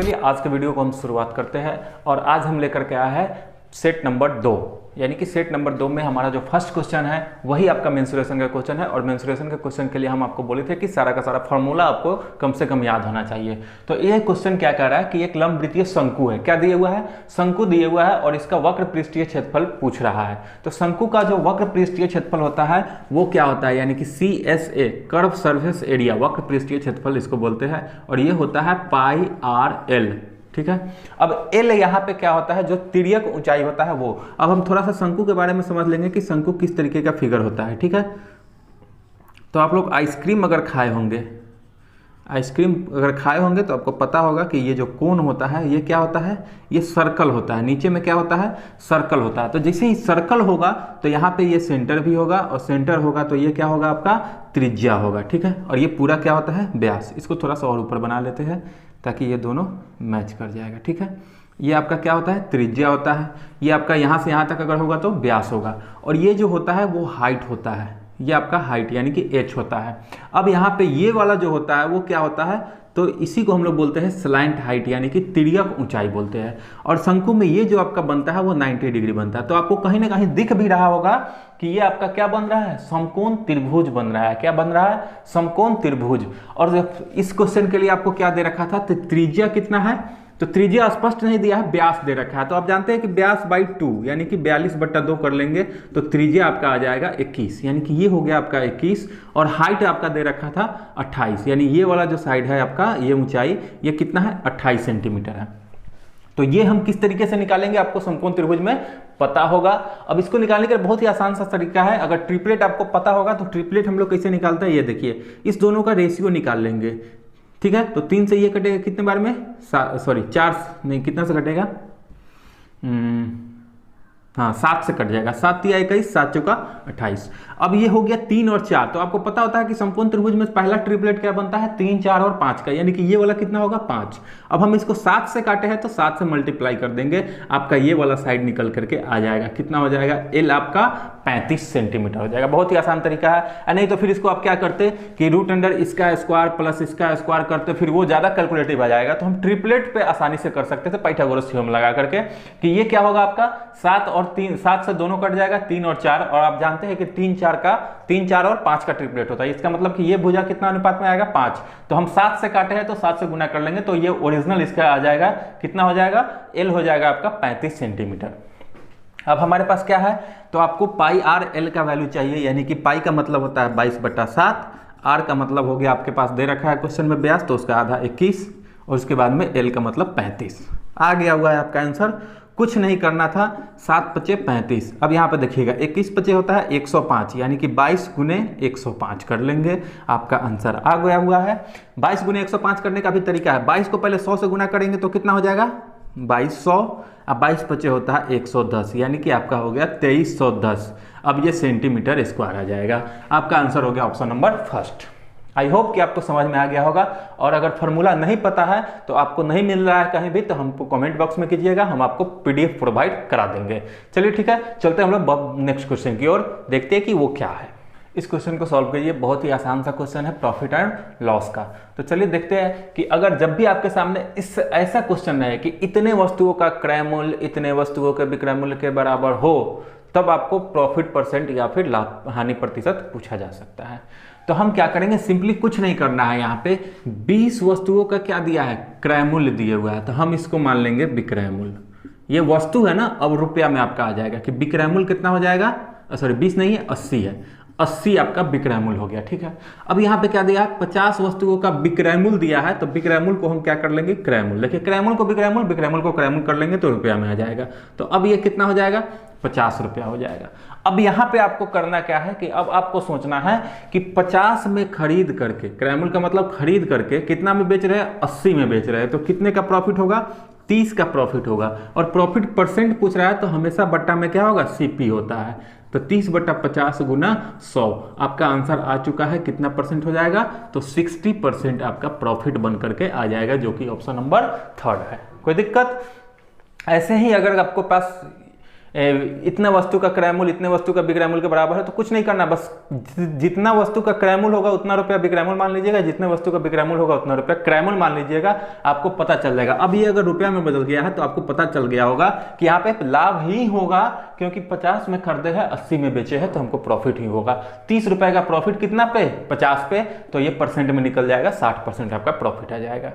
चलिए आज के वीडियो को हम शुरुआत करते हैं और आज हम लेकर के आया है सेट नंबर 2, यानी कि सेट नंबर 2 में हमारा जो फर्स्ट क्वेश्चन है वही आपका मेंसुरेशन का क्वेश्चन है। और मेंसुरेशन के क्वेश्चन के लिए हम आपको बोले थे कि सारा का सारा फॉर्मूला आपको कम से कम याद होना चाहिए। तो यह क्वेश्चन क्या कह रहा है कि एक लंब वृत्तीय शंकु है, क्या दिया हुआ है, शंकु दिया हुआ है और इसका वक्र पृष्ठीय क्षेत्रफल पूछ रहा है। तो शंकु का जो वक्र पृष्ठीय क्षेत्रफल होता है वो क्या होता है, यानी कि CSA कर्व सरफेस एरिया, वक्र पृष्ठीय क्षेत्रफल इसको बोलते हैं और ये होता है पाई RL। ठीक है, अब L यहाँ पे क्या होता है, जो तिर्यक ऊंचाई होता है वो। अब हम थोड़ा सा शंकु के बारे में समझ लेंगे कि शंकु किस तरीके का फिगर होता है। ठीक है, तो आप लोग आइसक्रीम अगर खाए होंगे तो आपको पता होगा कि ये जो कोन होता है ये क्या होता है, ये सर्कल होता है। नीचे में क्या होता है, सर्कल होता है। तो जैसे ही सर्कल होगा तो यहाँ पे ये सेंटर भी होगा और सेंटर होगा तो ये क्या होगा, आपका त्रिज्या होगा। ठीक है, और ये पूरा क्या होता है, व्यास। इसको थोड़ा सा और ऊपर बना लेते हैं ताकि ये दोनों मैच कर जाएगा। ठीक है, ये आपका क्या होता है, त्रिज्या होता है। ये आपका यहाँ से यहाँ तक अगर होगा तो व्यास होगा। और ये जो होता है वो हाइट होता है, ये आपका हाइट यानी कि h होता है। अब यहाँ पे ये वाला जो होता है वो क्या होता है, तो इसी को हम लोग बोलते हैं स्लैंट हाइट यानी कि तिर्यक ऊंचाई बोलते हैं। और शंकु में ये जो आपका बनता है वो 90 डिग्री बनता है। तो आपको कहीं ना कहीं दिख भी रहा होगा कि ये आपका क्या बन रहा है, समकोण त्रिभुज बन रहा है। क्या बन रहा है, समकोण त्रिभुज। और इस क्वेश्चन के लिए आपको क्या दे रखा था, त्रिज्या कितना है, तो त्रिज्या स्पष्ट नहीं दिया है, व्यास दे रखा है। तो आप जानते हैं कि व्यास बाई 2 यानी कि 42/2 कर लेंगे तो त्रिज्या आपका आ जाएगा 21, यानी कि ये हो गया आपका 21। और हाइट आपका दे रखा था 28, यानी ये वाला जो साइड है आपका, ये ऊंचाई ये कितना है, 28 सेंटीमीटर है। तो ये हम किस तरीके से निकालेंगे, आपको समकोण त्रिभुज में पता होगा। अब इसको निकालने का बहुत ही आसान सा तरीका है। अगर ट्रिपलेट आपको पता होगा तो ट्रिपलेट हम लोग कैसे निकालते हैं, ये देखिए, इस दोनों का रेशियो निकाल लेंगे। ठीक है, तो 3 से ये कटेगा कितने बार में, 4 नहीं, कितना से कटेगा, हाँ 7 से कट जाएगा। 7 × 21, 7 × 28। अब ये हो गया 3 और 4। तो आपको पता होता है कि समकोण त्रिभुज में पहला ट्रिपलेट क्या बनता है, 3, 4 और 5 का, यानी कि ये वाला कितना होगा, 5। अब हम इसको 7 से काटे हैं तो 7 से मल्टीप्लाई कर देंगे, आपका ये वाला साइड निकल करके आ जाएगा। कितना हो जाएगा, L आपका 35 सेंटीमीटर हो जाएगा। बहुत ही आसान तरीका है। नहीं तो फिर इसको आप क्या करते कि √अंडर इसका स्क्वायर प्लस इसका स्क्वायर करते, फिर वो ज्यादा कैलकुलेटिव आ जाएगा। तो हम ट्रिपलेट पे आसानी से कर सकते थे पाइथागोरस थ्योरम लगा करके कि ये क्या होगा आपका 7 और 3, 7 से दोनों कट जाएगा, 3 और 4। और आप जानते हैं कि 3, 4 और 5 का ट्रिपलेट होता है। इसका मतलब कि ये भुजा कितना अनुपात में आएगा, 5। तो हम 7 से काटे हैं तो 7 से गुना कर लेंगे तो ये ओरिजिनल इसका आ जाएगा, कितना हो जाएगा, L हो जाएगा आपका 35 सेंटीमीटर। अब हमारे पास क्या है, तो आपको पाई RL का वैल्यू चाहिए, यानी कि पाई का मतलब होता है 22/7, R का मतलब हो गया आपके पास दे रखा है क्वेश्चन में व्यास, तो उसका आधा 21 और उसके बाद में L का मतलब 35 आ गया हुआ है आपका आंसर। कुछ नहीं करना था, 7 × 5 = 35। अब यहाँ पे देखिएगा 21 × 5 होता है 105, यानी कि 22 × 105 कर लेंगे, आपका आंसर आ गया हुआ है। 22 × 105 करने का भी तरीका है। 22 को पहले 100 से गुना करेंगे तो कितना हो जाएगा, 2200। अब 22 × 5 होता है 110, यानी कि आपका हो गया 2310। अब ये सेंटीमीटर स्क्वायर आ जाएगा। आपका आंसर हो गया option number first. I hope कि आपको समझ में आ गया होगा। और अगर फॉर्मूला नहीं पता है तो आपको नहीं मिल रहा है कहीं भी तो हमको कमेंट बॉक्स में कीजिएगा, हम आपको PDF प्रोवाइड करा देंगे। चलिए ठीक है, चलते हैं हम लोग नेक्स्ट क्वेश्चन की ओर, देखते हैं कि वो क्या है। इस क्वेश्चन को सॉल्व करिए, बहुत ही आसान सा क्वेश्चन है प्रॉफिट एंड लॉस का। तो चलिए देखते हैं कि अगर जब भी आपके सामने इस ऐसा क्वेश्चन है कि इतने वस्तुओं का क्रय मूल्य इतने वस्तुओं के विक्रय मूल्य के बराबर हो, तब आपको प्रॉफिट परसेंट या फिर लाभ हानि प्रतिशत पूछा जा सकता है। तो हम क्या करेंगे, सिंपली कुछ नहीं करना है। यहाँ पे 20 वस्तुओं का क्या दिया है, क्रय मूल्य दिया हुआ है, तो हम इसको मान लेंगे विक्रय मूल्य। ये वस्तु है ना, अब रुपया में आपका आ जाएगा कि विक्रय मूल्य कितना हो जाएगा, 20 नहीं है, 80 है। 80 आपका विक्रय मूल्य हो गया। ठीक है, अब यहाँ पे क्या दिया है, 50 वस्तुओं का विक्रय मूल्य दिया है, तो विक्रय मूल्य को हम क्या कर लेंगे, क्रय मूल्य। देखिए क्रय मूल्य को विक्रय मूल्य, विक्रय मूल्य को क्रय मूल्य कर लेंगे तो रुपया में आ जाएगा। तो अब ये कितना हो जाएगा, 50 रुपया हो जाएगा। अब यहाँ पे आपको करना क्या है कि अब आपको सोचना है कि 50 में खरीद करके, क्रय मूल्य का मतलब खरीद करके कितना में बेच रहे हैं, 80 में बेच रहे हैं, तो कितने का प्रॉफिट होगा, 30 का प्रॉफिट होगा। और प्रॉफिट परसेंट पूछ रहा है तो हमेशा बट्टा में क्या होगा, CP होता है। तो 30/50 × 100 आपका आंसर आ चुका है। कितना परसेंट हो जाएगा, तो 60% आपका प्रॉफिट बन करके आ जाएगा, जो कि ऑप्शन नंबर 3 है। कोई दिक्कत? ऐसे ही अगर आपको पास इतना वस्तु का क्रय मूल्य इतने वस्तु का विक्रय मूल्य के बराबर है, तो कुछ नहीं करना, बस जितना वस्तु का क्रय मूल्य होगा उतना रुपया विक्रय मूल्य मान लीजिएगा, जितने वस्तु का विक्रय मूल्य होगा उतना रुपया क्रय मूल्य मान लीजिएगा, आपको पता चल जाएगा। अब ये अगर रुपया में बदल गया है तो आपको पता चल गया होगा कि यहाँ पे लाभ ही होगा, क्योंकि 50 में खरीदे हैं 80 में बेचे हैं तो हमको प्रॉफिट ही होगा। 30 रुपए का प्रॉफिट कितना पे, 50 पे, तो ये परसेंट में निकल जाएगा, 60% आपका प्रॉफिट आ जाएगा।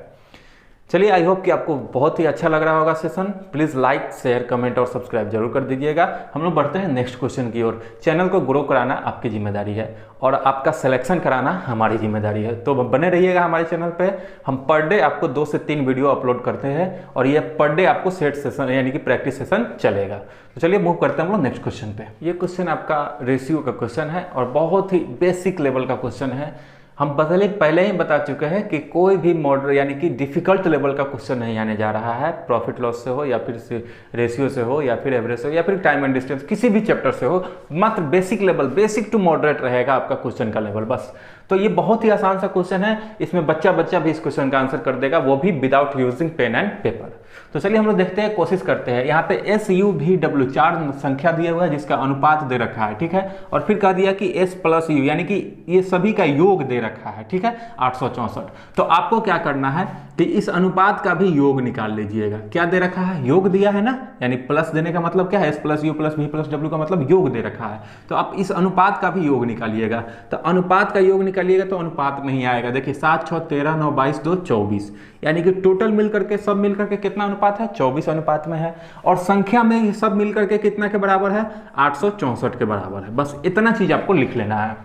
चलिए, आई होप कि आपको बहुत ही अच्छा लग रहा होगा session. Please like, share, comment और सब्सक्राइब जरूर कर दीजिएगा। हम लोग बढ़ते हैं नेक्स्ट क्वेश्चन की ओर। चैनल को ग्रो कराना आपकी जिम्मेदारी है और आपका सिलेक्शन कराना हमारी जिम्मेदारी है, तो बने रहिएगा हमारे चैनल पे। हम पर डे आपको 2 से 3 वीडियो अपलोड करते हैं और ये पर डे आपको सेट सेशन यानी कि प्रैक्टिस सेशन चलेगा। तो चलिए मूव करते हैं हम लोग नेक्स्ट क्वेश्चन पे। ये क्वेश्चन आपका रेशियो का क्वेश्चन है और बहुत ही बेसिक लेवल का क्वेश्चन है। हम पहले ही बता चुके हैं कि कोई भी मॉडल यानी कि डिफिकल्ट लेवल का क्वेश्चन नहीं आने जा रहा है। प्रॉफिट लॉस से हो या फिर रेशियो से हो या फिर एवरेज से हो या फिर टाइम एंड डिस्टेंस, किसी भी चैप्टर से हो, मात्र basic level, basic to moderate रहेगा आपका क्वेश्चन का लेवल बस। तो ये बहुत ही आसान सा क्वेश्चन है, इसमें बच्चा भी इस क्वेश्चन का आंसर कर देगा, वो भी without using pen and paper. तो चलिए हम लोग देखते हैं, कोशिश करते हैं। यहाँ पे SUVW 4 संख्या दिया हुआ है जिसका अनुपात दे रखा है, ठीक है, और फिर कह दिया कि S+U यानी कि ये सभी का योग दे रखा है, ठीक है, 864। तो आपको क्या करना है कि इस अनुपात का भी योग निकाल लीजिएगा। क्या दे रखा है, योग दिया है ना, यानी प्लस देने का मतलब क्या है, S+U+V+W का मतलब योग दे रखा है। तो आप इस अनुपात का भी योग निकालिएगा। तो अनुपात का योग निकालिएगा तो अनुपात में ही आएगा। देखिए 7, 6, 13, 9, 22, 2, 24, यानी कि टोटल मिलकर के सब मिलकर के कितना अनुपात है, 24 अनुपात में है। और संख्या में सब मिलकर के कितना के बराबर है, 864 के बराबर है। बस इतना चीज आपको लिख लेना है।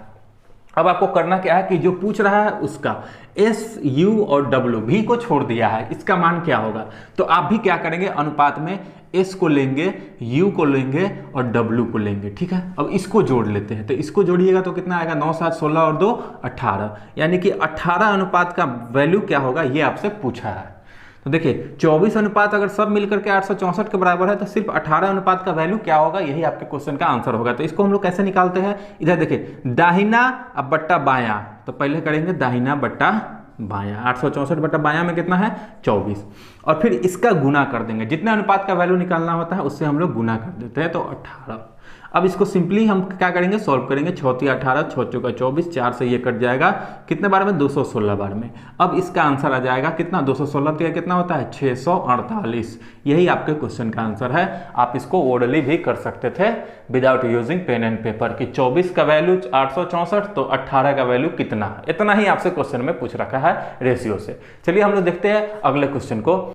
अब आपको करना क्या है कि जो पूछ रहा है उसका SU और W भी को छोड़ दिया है, इसका मान क्या होगा। तो आप भी क्या करेंगे, अनुपात में S को लेंगे, U को लेंगे और W को लेंगे, ठीक है। अब इसको जोड़ लेते हैं, तो इसको जोड़िएगा तो कितना आएगा, 9, 7, 16 और 2, 18, यानी कि 18 अनुपात का वैल्यू क्या होगा ये आपसे पूछा है। तो देखिए 24 अनुपात अगर सब मिलकर के 864 के बराबर है तो सिर्फ 18 अनुपात का वैल्यू क्या होगा, यही आपके क्वेश्चन का आंसर होगा। तो इसको हम लोग कैसे निकालते हैं, इधर देखिए दाहिना अब बट्टा बायां, तो पहले करेंगे दाहिना बट्टा बायां, 864 बट्टा बायां में कितना है, 24, और फिर इसका गुना कर देंगे। जितने अनुपात का वैल्यू निकालना होता है उससे हम लोग गुना कर देते हैं, तो 18। अब इसको सिंपली हम क्या करेंगे, सॉल्व करेंगे। 6 × 18, 6 × 24, 4 से ये कट जाएगा, कितने बार में, 216 बार में। अब इसका आंसर आ जाएगा कितना, 216 का कितना होता है, 648। यही आपके क्वेश्चन का आंसर है। आप इसको ओरली भी कर सकते थे without using pen and paper कि 24 का वैल्यू 864 तो 18 का वैल्यू कितना, इतना ही आपसे क्वेश्चन में पूछ रखा है रेशियो से। चलिए हम लोग देखते हैं अगले क्वेश्चन को।